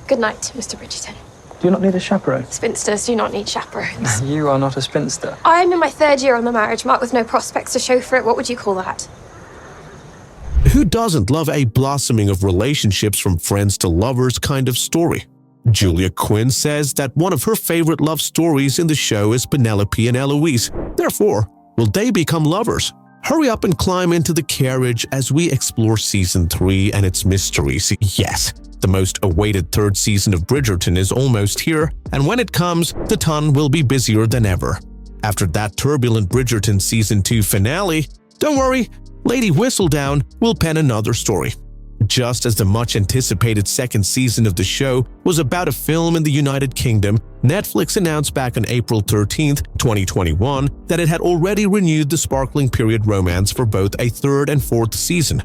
Good night, Mr. Bridgerton. Do you not need a chaperone? Spinsters do not need chaperones. You are not a spinster. I'm in my 3rd year on the marriage mark with no prospects to show for it. What would you call that? Who doesn't love a blossoming of relationships from friends to lovers kind of story? Julia Quinn says that one of her favorite love stories in the show is Penelope and Eloise. Therefore, will they become lovers? Hurry up and climb into the carriage as we explore Season 3 and its mysteries. Yes, the most awaited 3rd season of Bridgerton is almost here, and when it comes, the ton will be busier than ever. After that turbulent Bridgerton Season 2 finale, don't worry, Lady Whistledown will pen another story. Just as the much-anticipated 2nd season of the show was about to film in the United Kingdom, Netflix announced back on April 13, 2021 that it had already renewed the sparkling period romance for both a 3rd and 4th season.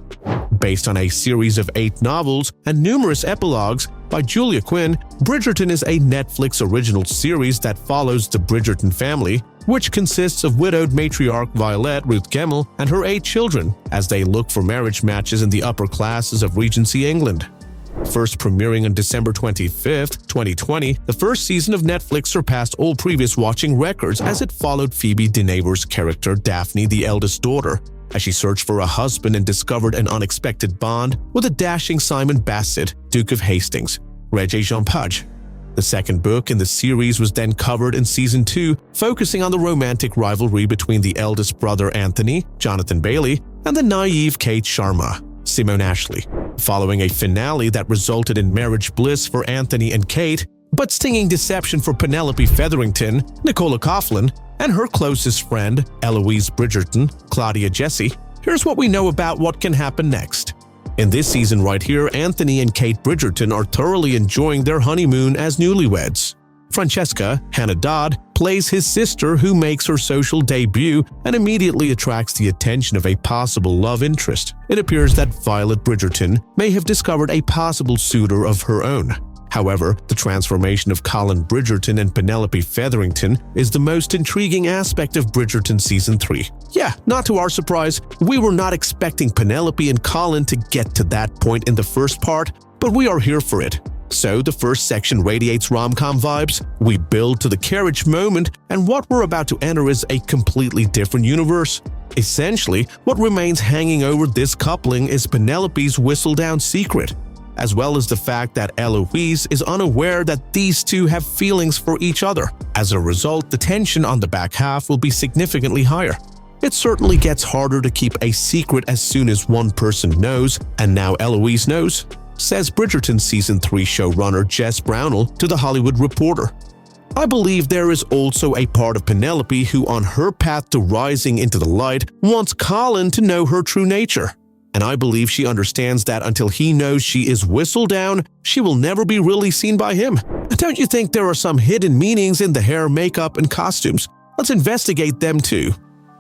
Based on a series of 8 novels and numerous epilogues by Julia Quinn, Bridgerton is a Netflix original series that follows the Bridgerton family, which consists of widowed matriarch Violet Ruth Gemmell and her 8 children, as they look for marriage matches in the upper classes of Regency England. First premiering on December 25, 2020, the 1st season of Netflix surpassed all previous watching records as it followed Phoebe Dynevor's character Daphne, the eldest daughter, as she searched for a husband and discovered an unexpected bond with a dashing Simon Bassett, Duke of Hastings, Regé-Jean Page. The 2nd book in the series was then covered in Season 2, focusing on the romantic rivalry between the eldest brother Anthony, Jonathan Bailey, and the naive Kate Sharma, Simone Ashley, following a finale that resulted in marriage bliss for Anthony and Kate, but stinging deception for Penelope Featherington, Nicola Coughlan, and her closest friend, Eloise Bridgerton, Claudia Jessie. Here's what we know about what can happen next. In this season right here, Anthony and Kate Bridgerton are thoroughly enjoying their honeymoon as newlyweds. Francesca, Hannah Dodd, plays his sister who makes her social debut and immediately attracts the attention of a possible love interest. It appears that Violet Bridgerton may have discovered a possible suitor of her own. However, the transformation of Colin Bridgerton and Penelope Featherington is the most intriguing aspect of Bridgerton Season 3. Yeah, not to our surprise, we were not expecting Penelope and Colin to get to that point in the first part, but we are here for it. So the first section radiates rom-com vibes, we build to the carriage moment, and what we're about to enter is a completely different universe. Essentially, what remains hanging over this coupling is Penelope's Whistledown secret, as well as the fact that Eloise is unaware that these two have feelings for each other. As a result, the tension on the back half will be significantly higher. It certainly gets harder to keep a secret as soon as one person knows, and now Eloise knows, says Bridgerton Season 3 showrunner Jess Brownell to The Hollywood Reporter. I believe there is also a part of Penelope who, on her path to rising into the light, wants Colin to know her true nature. And I believe she understands that until he knows she is Whistledown, she will never be really seen by him. Don't you think there are some hidden meanings in the hair, makeup, and costumes? Let's investigate them too.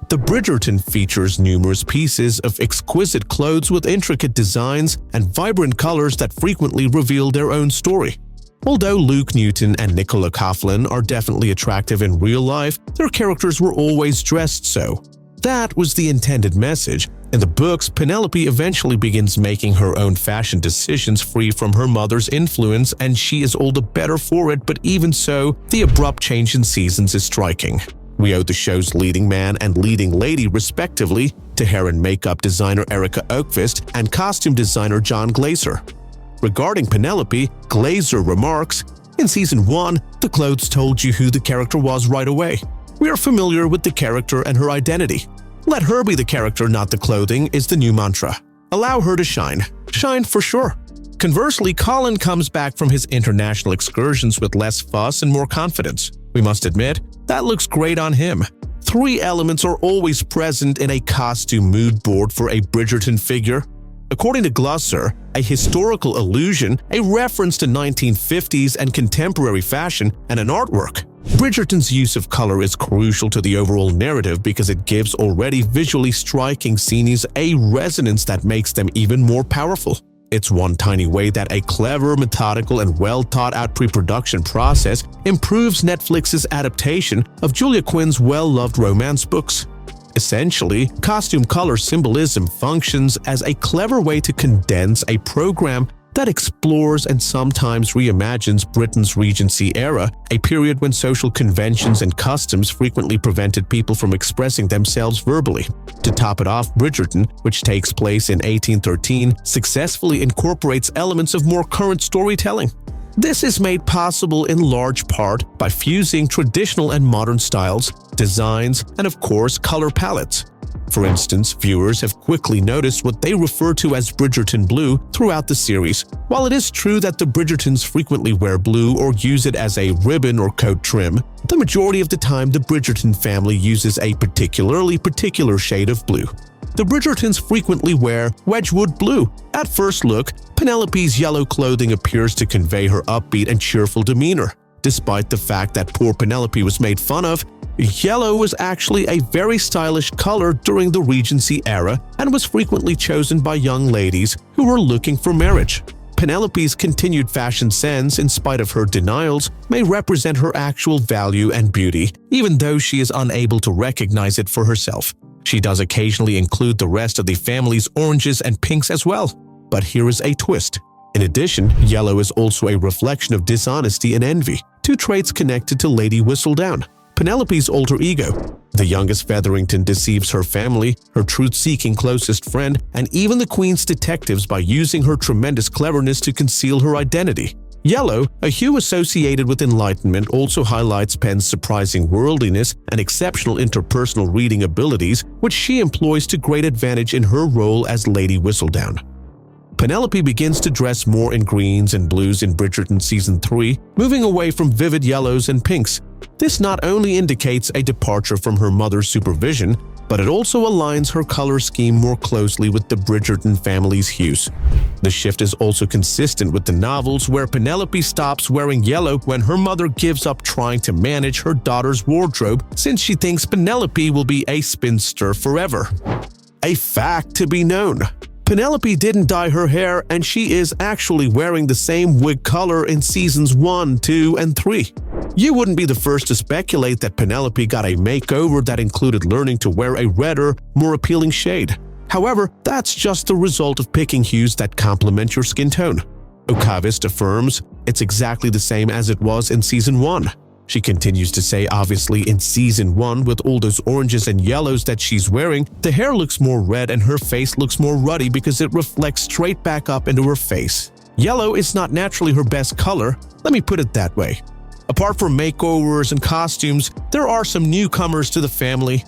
The Bridgerton features numerous pieces of exquisite clothes with intricate designs and vibrant colors that frequently reveal their own story. Although Luke Newton and Nicola Coughlan are definitely attractive in real life, their characters were always dressed so. That was the intended message. In the books, Penelope eventually begins making her own fashion decisions free from her mother's influence, and she is all the better for it, but even so, the abrupt change in seasons is striking. We owe the show's leading man and leading lady, respectively, to hair and makeup designer Erica Oakvist and costume designer John Glazer. Regarding Penelope, Glazer remarks, "In Season 1, the clothes told you who the character was right away. We are familiar with the character and her identity. Let her be the character, not the clothing, is the new mantra. Allow her to shine. Shine for sure." Conversely, Colin comes back from his international excursions with less fuss and more confidence. We must admit, that looks great on him. 3 elements are always present in a costume mood board for a Bridgerton figure. According to Glusser, a historical allusion, a reference to 1950s and contemporary fashion, and an artwork. Bridgerton's use of color is crucial to the overall narrative because it gives already visually striking scenes a resonance that makes them even more powerful. It's one tiny way that a clever, methodical, and well-thought-out pre-production process improves Netflix's adaptation of Julia Quinn's well-loved romance books. Essentially, costume color symbolism functions as a clever way to condense a program that explores and sometimes reimagines Britain's Regency era, a period when social conventions and customs frequently prevented people from expressing themselves verbally. To top it off, Bridgerton, which takes place in 1813, successfully incorporates elements of more current storytelling. This is made possible in large part by fusing traditional and modern styles, designs, and of course, color palettes. For instance, viewers have quickly noticed what they refer to as Bridgerton blue throughout the series. While it is true that the Bridgertons frequently wear blue or use it as a ribbon or coat trim, the majority of the time the Bridgerton family uses a particular shade of blue. The Bridgertons frequently wear Wedgwood blue. At first look, Penelope's yellow clothing appears to convey her upbeat and cheerful demeanor. Despite the fact that poor Penelope was made fun of, yellow was actually a very stylish color during the Regency era and was frequently chosen by young ladies who were looking for marriage. Penelope's continued fashion sense, in spite of her denials, may represent her actual value and beauty, even though she is unable to recognize it for herself. She does occasionally include the rest of the family's oranges and pinks as well. But here is a twist. In addition, yellow is also a reflection of dishonesty and envy, two traits connected to Lady Whistledown, Penelope's alter ego. The youngest Featherington deceives her family, her truth-seeking closest friend, and even the Queen's detectives by using her tremendous cleverness to conceal her identity. Yellow, a hue associated with enlightenment, also highlights Pen's surprising worldliness and exceptional interpersonal reading abilities, which she employs to great advantage in her role as Lady Whistledown. Penelope begins to dress more in greens and blues in Bridgerton Season 3, moving away from vivid yellows and pinks. This not only indicates a departure from her mother's supervision, but it also aligns her color scheme more closely with the Bridgerton family's hues. The shift is also consistent with the novels, where Penelope stops wearing yellow when her mother gives up trying to manage her daughter's wardrobe, since she thinks Penelope will be a spinster forever. A fact to be known: Penelope didn't dye her hair, and she is actually wearing the same wig color in Seasons 1, 2, and 3. You wouldn't be the first to speculate that Penelope got a makeover that included learning to wear a redder, more appealing shade. However, that's just the result of picking hues that complement your skin tone. Okavist affirms it's exactly the same as it was in Season 1. She continues to say, obviously, in Season 1, with all those oranges and yellows that she's wearing, the hair looks more red and her face looks more ruddy because it reflects straight back up into her face. Yellow is not naturally her best color, let me put it that way. Apart from makeovers and costumes, there are some newcomers to the family.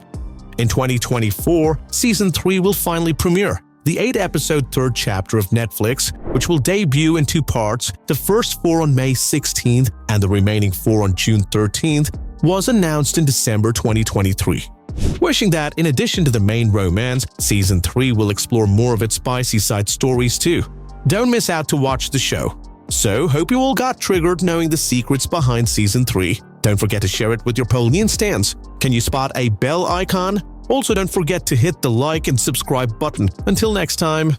In 2024, Season 3 will finally premiere. The 8-episode third chapter of Netflix, which will debut in 2 parts, the first 4 on May 16th and the remaining 4 on June 13th, was announced in December 2023. Wishing that, in addition to the main romance, Season 3 will explore more of its spicy side stories too. Don't miss out to watch the show. So, hope you all got triggered knowing the secrets behind Season 3. Don't forget to share it with your Polian stans. Can you spot a bell icon? Also, don't forget to hit the like and subscribe button. Until next time.